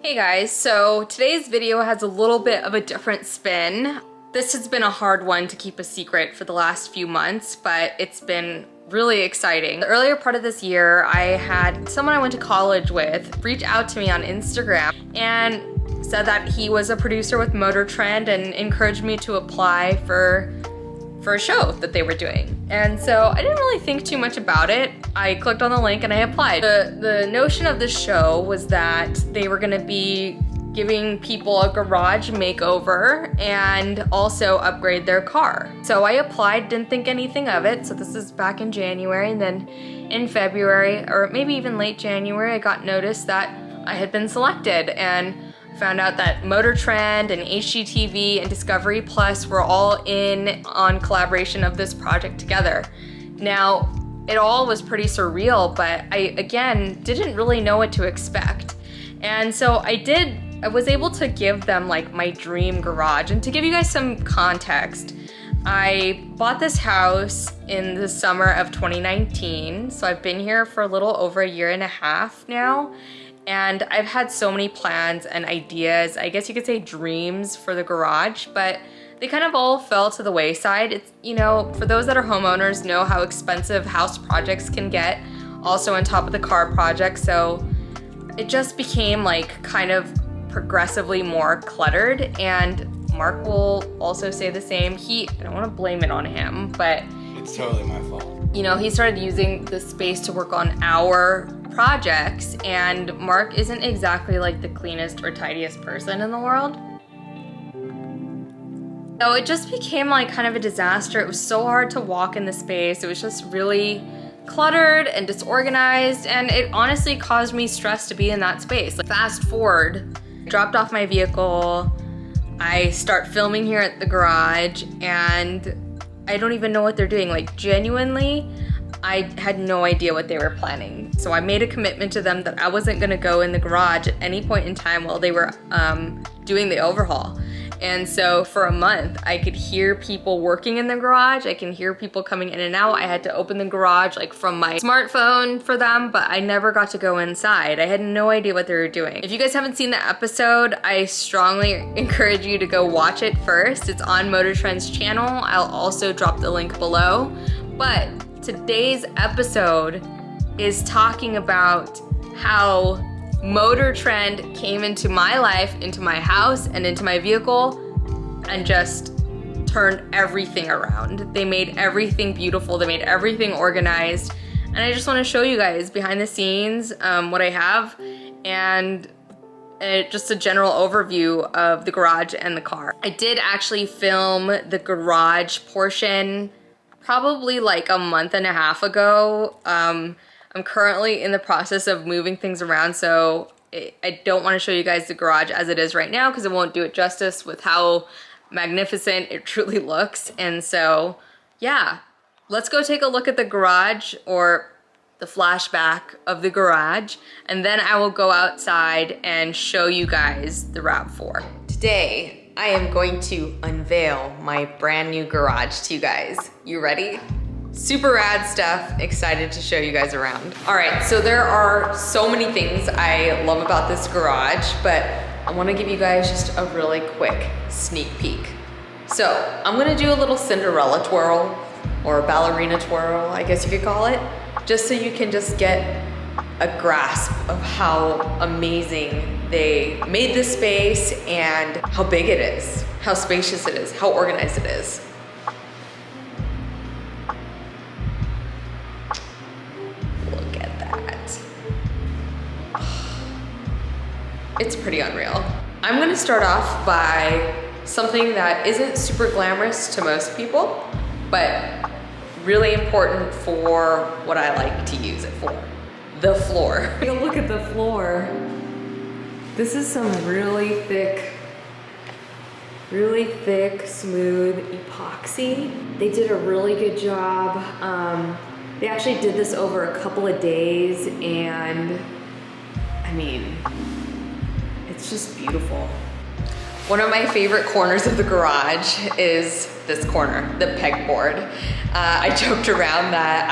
Hey guys, so today's video has a little bit of a different spin. This has been a hard one to keep a secret for the last few months, but it's been really exciting. The earlier part of this year, I had someone I went to college with reach out to me on Instagram and said that he was a producer with MotorTrend and encouraged me to apply for a show that they were doing. And so I didn't really think too much about it. I clicked on the link and I applied. The notion of the show was that they were gonna be giving people a garage makeover and also upgrade their car. So I applied, didn't think anything of it. So this is back in January, and then in February, or maybe even late January, I got notice that I had been selected, and found out that MotorTrend and HGTV and Discovery Plus were all in on collaboration of this project together. Now, it all was pretty surreal, but I, again, didn't really know what to expect. And so I was able to give them like my dream garage. And to give you guys some context, I bought this house in the summer of 2019. So I've been here for a little over a year and a half now. And I've had so many plans and ideas, I guess you could say dreams for the garage, but they kind of all fell to the wayside. It's, you know, for those that are homeowners know how expensive house projects can get, also on top of the car project. So it just became like kind of progressively more cluttered, and Mark will also say the same. I don't want to blame it on him, but it's totally my fault. You know, he started using the space to work on our projects, and Mark isn't exactly like the cleanest or tidiest person in the world. So it just became like kind of a disaster. It was so hard to walk in the space. It was just really cluttered and disorganized, and it honestly caused me stress to be in that space. Like, fast forward, I dropped off my vehicle, I start filming here at the garage, and I don't even know what they're doing. Like, genuinely, I had no idea what they were planning. So I made a commitment to them that I wasn't gonna go in the garage at any point in time while they were doing the overhaul. And so for a month, I could hear people working in the garage. I can hear people coming in and out. I had to open the garage like from my smartphone for them, but I never got to go inside. I had no idea what they were doing. If you guys haven't seen the episode, I strongly encourage you to go watch it first. It's on MotorTrend's channel. I'll also drop the link below. But today's episode is talking about how MotorTrend came into my life, into my house, and into my vehicle, and just turned everything around. They made everything beautiful. They made everything organized. And I just want to show you guys behind the scenes what I have, and just a general overview of the garage and the car. I did actually film the garage portion probably like a month and a half ago. I'm currently in the process of moving things around, so I don't want to show you guys the garage as it is right now because it won't do it justice with how magnificent it truly looks. And so, yeah, let's go take a look at the garage, or the flashback of the garage, and then I will go outside and show you guys the RAV4. Today, I am going to unveil my brand new garage to you guys. You ready? Super rad stuff, excited to show you guys around. All right, so there are so many things I love about this garage, but I wanna give you guys just a really quick sneak peek. So I'm gonna do a little Cinderella twirl, or ballerina twirl, I guess you could call it, just so you can just get a grasp of how amazing they made this space and how big it is, how spacious it is, how organized it is. It's pretty unreal. I'm gonna start off by something that isn't super glamorous to most people, but really important for what I like to use it for. The floor. Take a look at the floor. This is some really thick, smooth epoxy. They did a really good job. They actually did this over a couple of days, and I mean, it's just beautiful. One of my favorite corners of the garage is this corner, the pegboard. I joked around that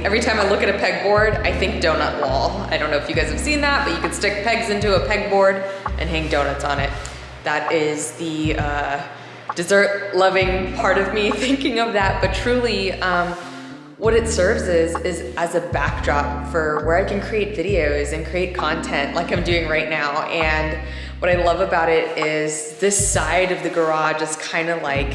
every time I look at a pegboard, I think donut wall. I don't know if you guys have seen that, but you can stick pegs into a pegboard and hang donuts on it. That is the dessert loving part of me thinking of that, but truly, what it serves is as a backdrop for where I can create videos and create content like I'm doing right now. And what I love about it is this side of the garage is kind of like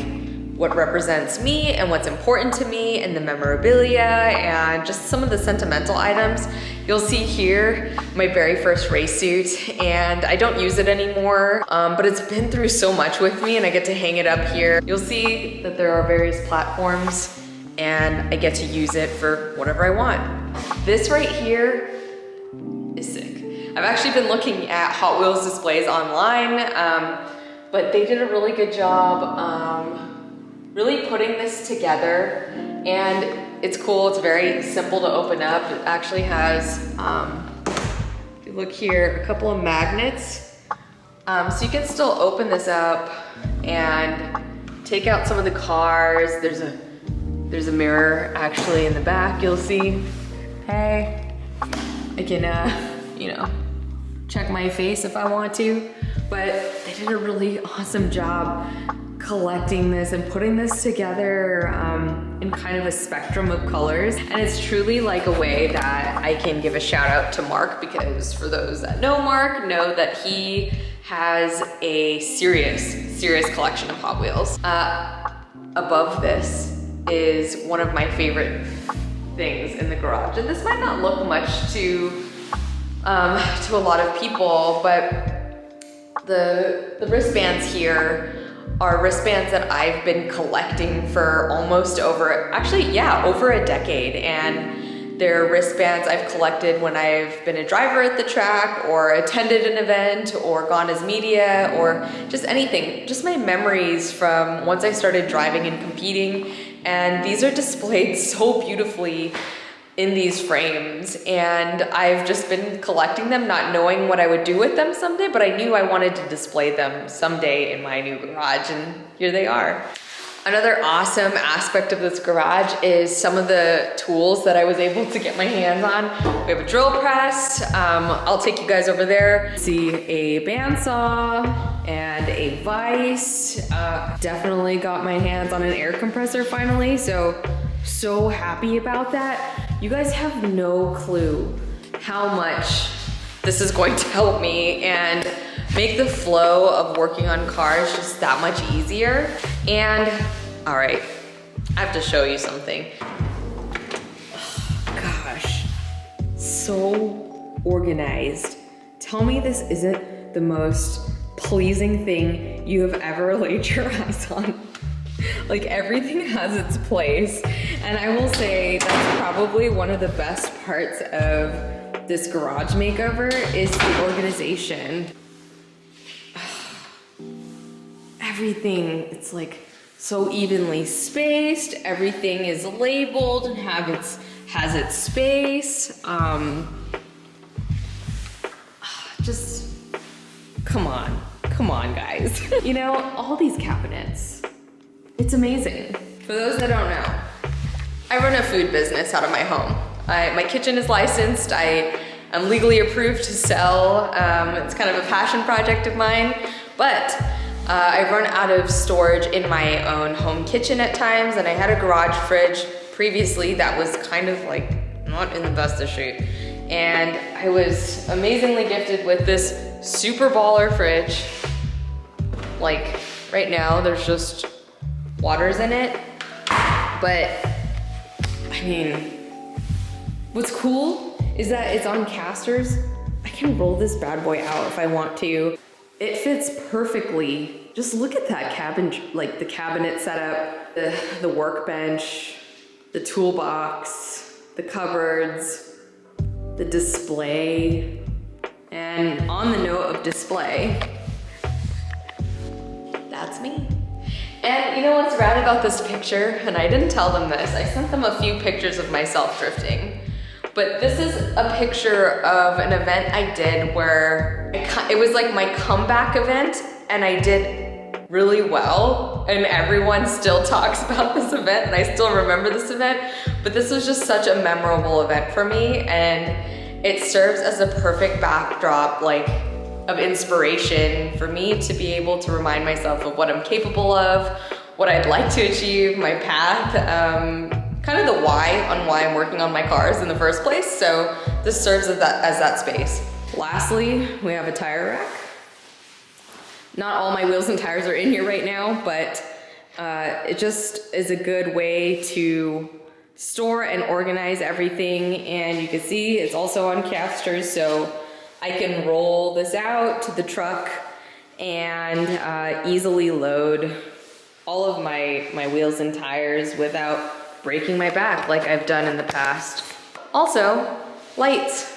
what represents me and what's important to me and the memorabilia and just some of the sentimental items. You'll see here my very first race suit, and I don't use it anymore, but it's been through so much with me and I get to hang it up here. You'll see that there are various platforms and I get to use it for whatever I want. This right here is sick. I've actually been looking at Hot Wheels displays online, but they did a really good job really putting this together, and it's cool. It's very simple to open up. It actually has, if you look here, a couple of magnets. So you can still open this up and take out some of the cars. There's a mirror actually in the back, you'll see. Hey, I can, you know, check my face if I want to, but they did a really awesome job collecting this and putting this together in kind of a spectrum of colors. And it's truly like a way that I can give a shout out to Mark, because for those that know Mark, know that he has a serious collection of Hot Wheels. Above this is one of my favorite things in the garage. And this might not look much to a lot of people, but the wristbands here are wristbands that I've been collecting for almost over a decade. And they're wristbands I've collected when I've been a driver at the track or attended an event or gone as media or just anything. Just my memories from once I started driving and competing. And these are displayed so beautifully in these frames, and I've just been collecting them, not knowing what I would do with them someday, but I knew I wanted to display them someday in my new garage, and here they are. Another awesome aspect of this garage is some of the tools that I was able to get my hands on. We have a drill press. I'll take you guys over there. See a bandsaw and a vise. Definitely got my hands on an air compressor finally, so happy about that. You guys have no clue how much this is going to help me and make the flow of working on cars just that much easier. And all right, I have to show you something. Oh, gosh, so organized. Tell me this isn't the most pleasing thing you have ever laid your eyes on. Like, everything has its place. And I will say that's probably one of the best parts of this garage makeover is the organization. Everything, it's like so evenly spaced. Everything is labeled and has its space. Just, come on guys. You know, all these cabinets, it's amazing. For those that don't know, I run a food business out of my home. My kitchen is licensed. I am legally approved to sell. It's kind of a passion project of mine, but I run out of storage in my own home kitchen at times, and I had a garage fridge previously that was kind of like not in the best of shape. And I was amazingly gifted with this super baller fridge. Like right now, there's just waters in it, but I mean, what's cool is that it's on casters. I can roll this bad boy out if I want to. It fits perfectly. Just look at that like the cabinet setup, the workbench, the toolbox, the cupboards, the display. And on the note of display, that's me. And you know what's rad about this picture? And I didn't tell them this. I sent them a few pictures of myself drifting. But this is a picture of an event I did where it was like my comeback event and I did really well, and everyone still talks about this event, and I still remember this event, but this was just such a memorable event for me, and it serves as a perfect backdrop, like, of inspiration for me to be able to remind myself of what I'm capable of, what I'd like to achieve, my path, kind of the why on why I'm working on my cars in the first place. So this serves as that space. Lastly, we have a tire rack. Not all my wheels and tires are in here right now, but it just is a good way to store and organize everything. And you can see it's also on casters, so I can roll this out to the truck and easily load all of my wheels and tires without breaking my back like I've done in the past. Also, lights.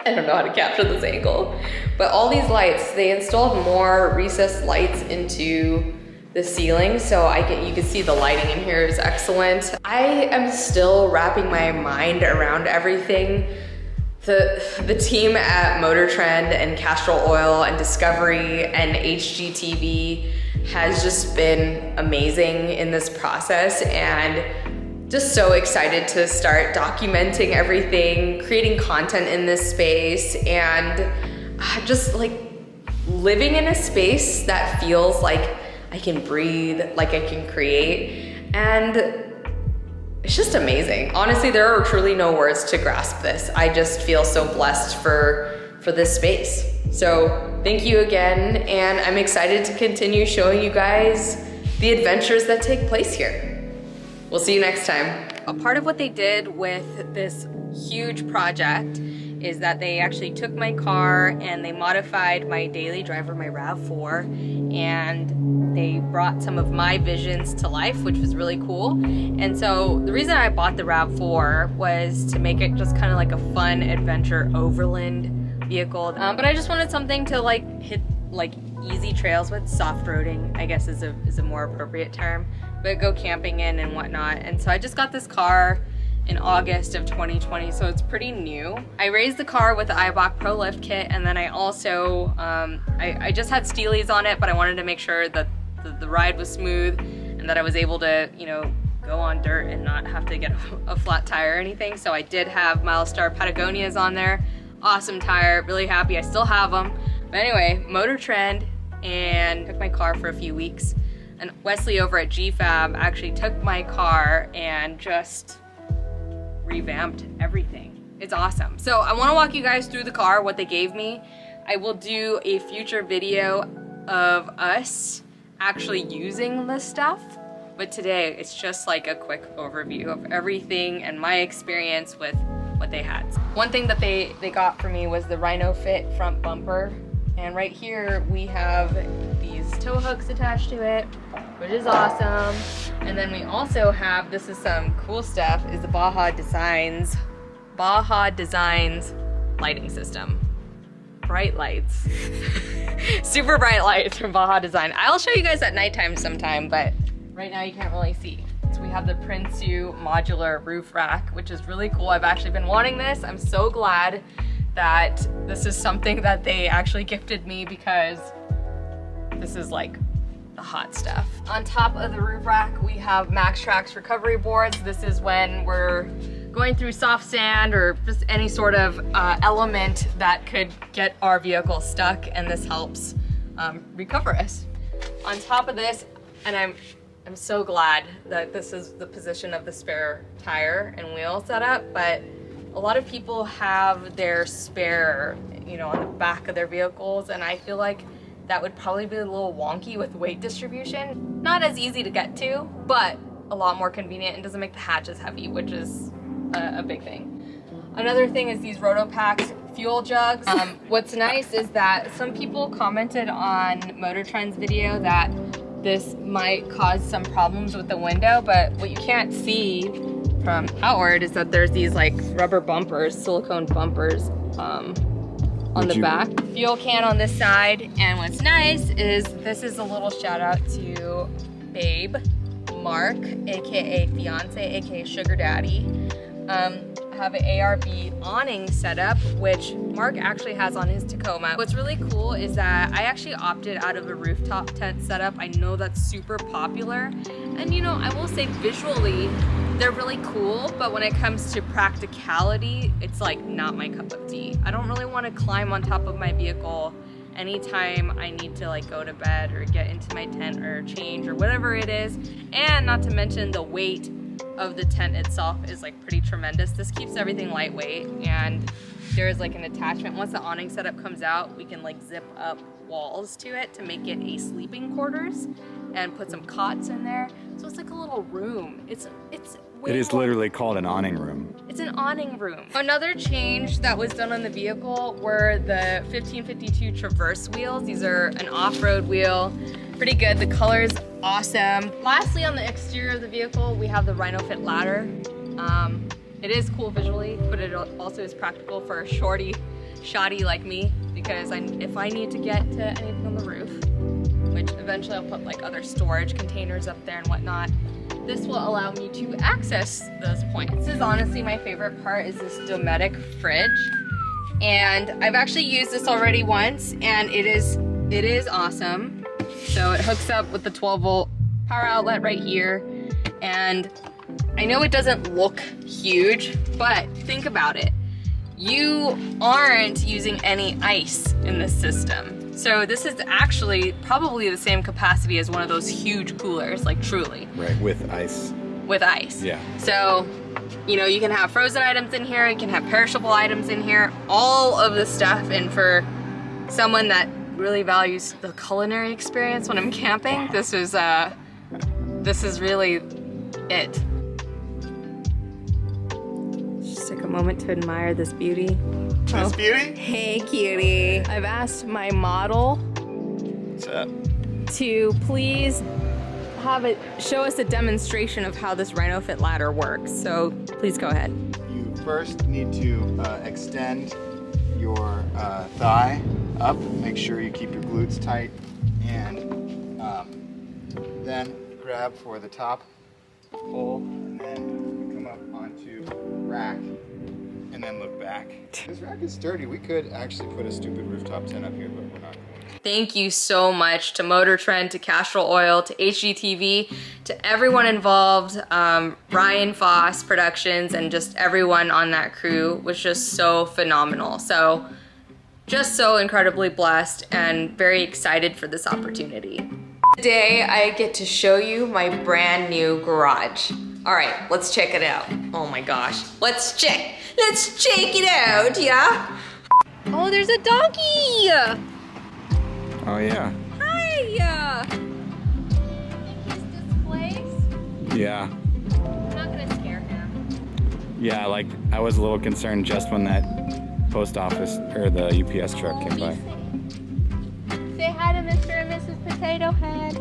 I don't know how to capture this angle, but all these lights, they installed more recessed lights into the ceiling, so you can see the lighting in here is excellent. I am still wrapping my mind around everything. The team at MotorTrend and Castrol Oil and Discovery and HGTV has just been amazing in this process, and just so excited to start documenting everything, creating content in this space, and just like living in a space that feels like I can breathe, like I can create, and it's just amazing. Honestly, there are truly no words to grasp this. I just feel so blessed for this space. So thank you again, and I'm excited to continue showing you guys the adventures that take place here. We'll see you next time. A part of what they did with this huge project is that they actually took my car and they modified my daily driver, my RAV4, and they brought some of my visions to life, which was really cool. And so the reason I bought the RAV4 was to make it just kind of like a fun adventure overland vehicle. But I just wanted something to like hit like easy trails with. Soft roading, I guess, is a more appropriate term, but go camping in and whatnot. And so I just got this car in August of 2020, so it's pretty new. I raised the car with the Eibach Pro Lift kit, and then I also, I just had Steelies on it, but I wanted to make sure that the ride was smooth and that I was able to, you know, go on dirt and not have to get a flat tire or anything. So I did have Milestar Patagonias on there. Awesome tire, really happy, I still have them. But anyway, MotorTrend, and took my car for a few weeks. And Wesley over at GFab actually took my car and just revamped everything. It's awesome. So I want to walk you guys through the car, what they gave me. I will do a future video of us actually using this stuff, but today it's just like a quick overview of everything and my experience with what they had. One thing that they got for me was the Rhino Fit front bumper, and right here we have these tow hooks attached to it, which is awesome. And then we also have, this is some cool stuff, is the Baja Designs lighting system. Bright lights. Super bright lights from Baja Design. I'll show you guys at nighttime sometime, but right now you can't really see. So we have the Prinsu modular roof rack, which is really cool. I've actually been wanting this. I'm so glad that this is something that they actually gifted me, because this is like the hot stuff. On top of the roof rack, we have MaxTrax recovery boards. This is when we're going through soft sand or just any sort of element that could get our vehicle stuck, and this helps recover us. On top of this, and I'm so glad that this is the position of the spare tire and wheel setup, but a lot of people have their spare, you know, on the back of their vehicles, and I feel like that would probably be a little wonky with weight distribution. Not as easy to get to, but a lot more convenient and doesn't make the hatch as heavy, which is a big thing. Another thing is these Rotopax fuel jugs. What's nice is that some people commented on MotorTrend's video that this might cause some problems with the window, but what you can't see from outward is that there's these like rubber bumpers, silicone bumpers on the back. Fuel can on this side, and what's nice is this is a little shout out to Babe, Mark, aka fiance, aka sugar daddy. have an ARB awning setup, which Mark actually has on his Tacoma. What's really cool is that I actually opted out of a rooftop tent setup. I know that's super popular. And you know, I will say visually, they're really cool, but when it comes to practicality, it's like not my cup of tea. I don't really want to climb on top of my vehicle anytime I need to like go to bed or get into my tent or change or whatever it is. And not to mention the weight of the tent itself is like pretty tremendous. This keeps everything lightweight, and there's like an attachment. Once the awning setup comes out, we can like zip up walls to it to make it a sleeping quarters and put some cots in there. So it's like a little room. It is literally called an awning room. It's an awning room. Another change that was done on the vehicle were the 1552 Traverse wheels. These are an off-road wheel. Pretty good. The color's awesome. Lastly, on the exterior of the vehicle, we have the Rhino Fit ladder. It is cool visually, but it also is practical for a shoddy like me, because if I need to get to anything on the roof, which eventually I'll put like other storage containers up there and whatnot, this will allow me to access those points. This is honestly my favorite part, is this Dometic fridge. And I've actually used this already once, and it is awesome. So it hooks up with the 12-volt power outlet right here. And I know it doesn't look huge, but think about it. You aren't using any ice in this system. So this is actually probably the same capacity as one of those huge coolers, like truly. Right, with ice. With ice. Yeah. So, you know, you can have frozen items in here, you can have perishable items in here, all of the stuff. And for someone that really values the culinary experience when I'm camping, this is really it. Just take a moment to admire this beauty. This beauty? Hey, cutie. I've asked my model to please show us a demonstration of how this Rhino Fit ladder works. So please go ahead. You first need to extend your thigh up. Make sure you keep your glutes tight, and then grab for the top pole, and then come up onto rack, and then look back. This rack is sturdy. We could actually put a stupid rooftop tent up here, but we're not going to. Thank you so much to MotorTrend, to Castrol Oil, to HGTV, to everyone involved, Ryan Foss Productions, and just everyone on that crew was just so phenomenal. So just so incredibly blessed and very excited for this opportunity. Today I get to show you my brand new garage. All right, let's check it out. Oh my gosh, let's check it out, yeah? Oh, there's a donkey! Oh yeah. Hi! He's displaced? Yeah. I'm not gonna scare him. Yeah, like I was a little concerned just when that post office or the UPS truck came by. Say hi to Mr. and Mrs. Potato Head.